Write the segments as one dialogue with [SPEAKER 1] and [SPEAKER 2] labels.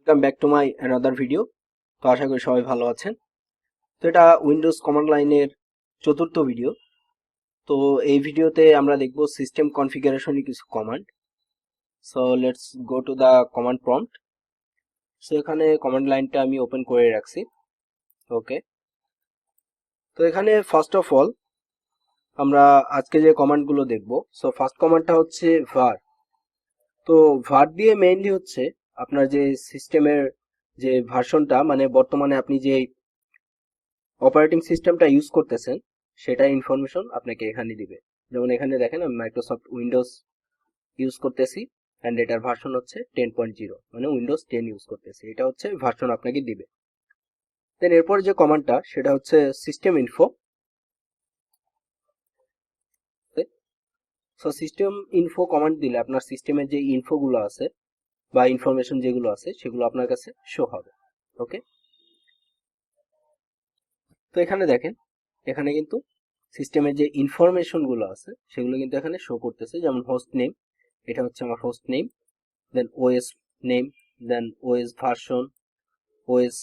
[SPEAKER 1] Welcome back to my another video. তো আশা করি সবাই ভালো আছেন। তো এটা উইন্ডোজ কমান্ড লাইনের চতুর্থ ভিডিও। তো এই ভিডিওতে আমরা দেখব সিস্টেম কনফিগারেশনের কিছু command. So let's go to the command prompt. So এখানে কমান্ড লাইনটা আমি ওপেন করে রাখছি। ওকে, তো এখানে ফার্স্ট অফ অল আমরা আজকে যে কমান্ডগুলো দেখব, সো ফার্স্ট কমান্ডটা হচ্ছে var। তো var দিয়ে মেইনলি হচ্ছে আপনার যে সিস্টেমের যে ভার্সনটা, মানে বর্তমানে আপনি যে অপারেটিং সিস্টেমটা ইউজ করতেছেন সেটা ইনফরমেশন আপনাকে এখানে দিবে। যেমন এখানে দেখেন আমি মাইক্রোসফট উইন্ডোজ ইউজ করতেছি এন্ড এটার ভার্সন হচ্ছে 10.0, মানে উইন্ডোজ 10 ইউজ করতেছি, এটা হচ্ছে ভার্সন আপনাকে দিবে। দেন এরপর যে কমান্ডটা সেটা হচ্ছে system info. So system info command দিলে আপনার সিস্টেমের যে ইনফোগুলো আছে বা ইনফরমেশন যেগুলো আছে সেগুলো আপনার কাছে শো হবে। ওকে, তো এখানে দেখেন, এখানে কিন্তু সিস্টেমের যে ইনফরমেশন গুলো আছে সেগুলো কিন্তু এখানে শো করতেছে। যেমন হোস্ট নেম, এটা হচ্ছে আমার host name, then OS name, then OS version, OS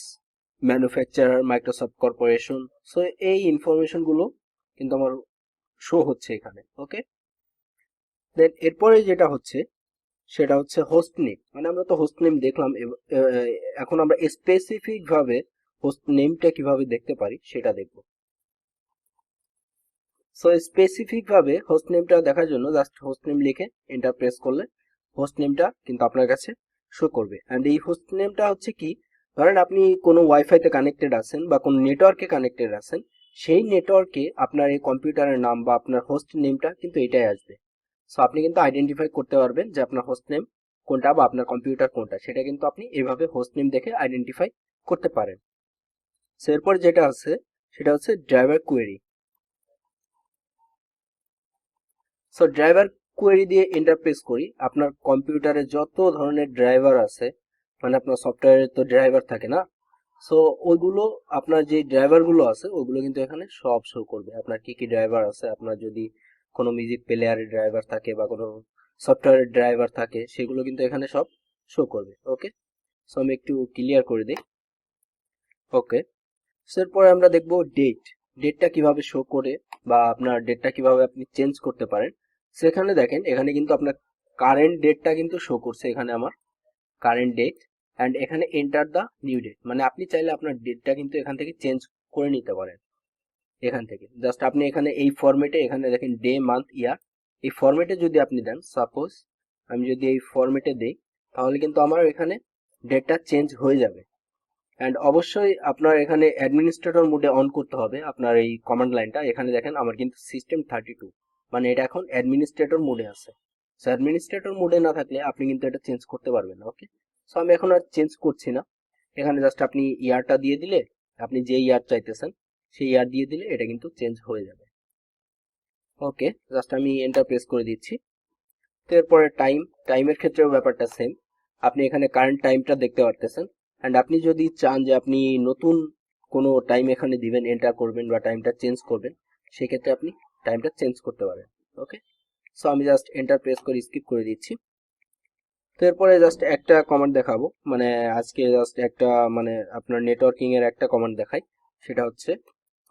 [SPEAKER 1] manufacturer Microsoft Corporation. So এই ইনফরমেশন গুলো কিন্তু আমার শো হচ্ছে এখানে। ওকে, দেন এরপরে যেটা হচ্ছে সেটা হচ্ছে হোস্ট নেম। মানে আমরা তো হোস্ট নেম দেখলাম, এখন আমরা স্পেসিফিক ভাবে হোস্ট নেমটা কিভাবে দেখতে পারি সেটা দেখব। সো স্পেসিফিক ভাবে হোস্ট নেমটা দেখার জন্য জাস্ট হোস্ট নেম লিখে এন্টার প্রেস করলে হোস্ট নেমটা কিন্তু আপনার কাছে শো করবে। এন্ড এই হোস্ট নেমটা হচ্ছে কি, ধরেন আপনি কোনো ওয়াইফাইতে কানেক্টেড আছেন বা কোনো নেটওয়ার্কে কানেক্টেড আছেন, সেই নেটওয়ার্কে আপনার এই কম্পিউটারের নাম বা আপনার হোস্ট নেমটা কিন্তু এটাই আসবে। সো আপনি কিন্তু আইডেন্টিফাই করতে পারবেন যে আপনার হোস্ট নেম কোনটা বা আপনার কম্পিউটার কোনটা, সেটা কিন্তু আপনি এভাবে হোস্ট নেম দেখে আইডেন্টিফাই করতে পারেন। সো এরপর যেটা আছে সেটা হচ্ছে driver query. So driver query দিয়ে ইন্টারফেস করি আপনার কম্পিউটারে যত ধরনের ড্রাইভার আছে, মানে আপনার সফটওয়্যারে তো ড্রাইভার থাকে না, সো ওইগুলো আপনার যে ড্রাইভার গুলো আছে ওগুলো কিন্তু এখানে সব শো করবে। আপনার কি কি ড্রাইভার আছে, আপনার যদি কোনো মিউজিক প্লেয়ারের ড্রাইভার থাকে বা কোনো সফটওয়্যারের ড্রাইভার থাকে সেগুলো কিন্তু এখানে সব শো করবে। ওকে, সো আমি একটু ক্লিয়ার করে দিই। ওকে, এরপরে আমরা দেখবো ডেটটা কিভাবে শো করে বা আপনার ডেটটা কিভাবে আপনি চেঞ্জ করতে পারেন। সেখানে দেখেন, এখানে কিন্তু আপনার কারেন্ট ডেটটা কিন্তু শো করছে, এখানে আমার কারেন্ট ডেট, অ্যান্ড এখানে এন্টার দা নিউ ডেট, মানে আপনি চাইলে আপনার ডেটটা কিন্তু এখান থেকে চেঞ্জ করে নিতে পারেন। এখান থেকে জাস্ট আপনি এখানে এই ফরম্যাটে, এখানে দেখেন ডে মান্থ ইয়ার, এই ফরম্যাটে যদি আপনি দেন, সাপোজ আমি যদি এই ফরম্যাটে দেই তাহলে কিন্তু আমার এখানে ডেটটা চেঞ্জ হয়ে যাবে। অ্যান্ড অবশ্যই আপনার এখানে অ্যাডমিনিস্ট্রেটর মোডে অন করতে হবে আপনার এই কমান্ড লাইনটা। এখানে দেখেন আমার কিন্তু সিস্টেম 32, মানে এটা এখন অ্যাডমিনিস্ট্রেটর মোডে আছে। সো অ্যাডমিনিস্ট্রেটর মোডে না থাকলে আপনি কিন্তু এটা চেঞ্জ করতে পারবেন না। ওকে, সো আমি এখন আর চেঞ্জ করছি না। এখানে জাস্ট আপনি ইয়ারটা দিয়ে দিলে, আপনি যে ইয়ার চাইতেছেন সেই ইয়ার দিয়ে দিলে এটা কিন্তু চেঞ্জ হয়ে যাবে। ওকে, জাস্ট আমি এন্টার প্রেস করে দিচ্ছি। তো এরপরে টাইমের ক্ষেত্রেও ব্যাপারটা সেম, আপনি এখানে কারেন্ট টাইমটা দেখতে পারতেছেন। অ্যান্ড আপনি যদি চান যে আপনি নতুন কোনো টাইম এখানে দিবেন, এন্টার করবেন বা টাইমটা চেঞ্জ করবেন, সেক্ষেত্রে আপনি টাইমটা চেঞ্জ করতে পারেন। ওকে, সো আমি জাস্ট এন্টার প্রেস করে স্কিপ করে দিচ্ছি। তো এরপরে জাস্ট একটা কমান্ড দেখাবো, মানে আজকে জাস্ট একটা, মানে আপনার নেটওয়ার্কিং এর একটা কমান্ড দেখাই, সেটা হচ্ছে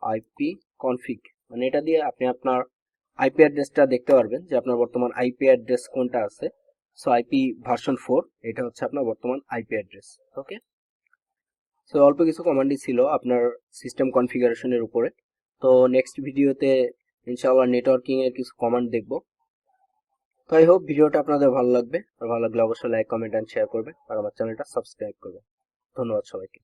[SPEAKER 1] আইপি কনফিগ। মানে এটা দিয়ে আপনি আপনার আইপি অ্যাড্রেসটা দেখতে পারবেন যে আপনার বর্তমান আইপি অ্যাড্রেস কোনটা আছে। সো আইপি ভার্সন 4, এটা হচ্ছে আপনার বর্তমান আইপি অ্যাড্রেস। ওকে, সো অল্প কিছু কমান্ডই ছিল আপনার সিস্টেম কনফিগারেশনের উপরে। তো নেক্সট ভিডিওতে ইনশাআল্লাহ নেটওয়ার্কিং এর কিছু কমান্ড দেখব। তো আই হোপ ভিডিওটা আপনাদের ভালো লাগবে, আর ভালো লাগলে অবশ্যই লাইক, কমেন্ট এন্ড শেয়ার করবেন, আর আমার চ্যানেলটা সাবস্ক্রাইব করবেন। ধন্যবাদ সবাইকে।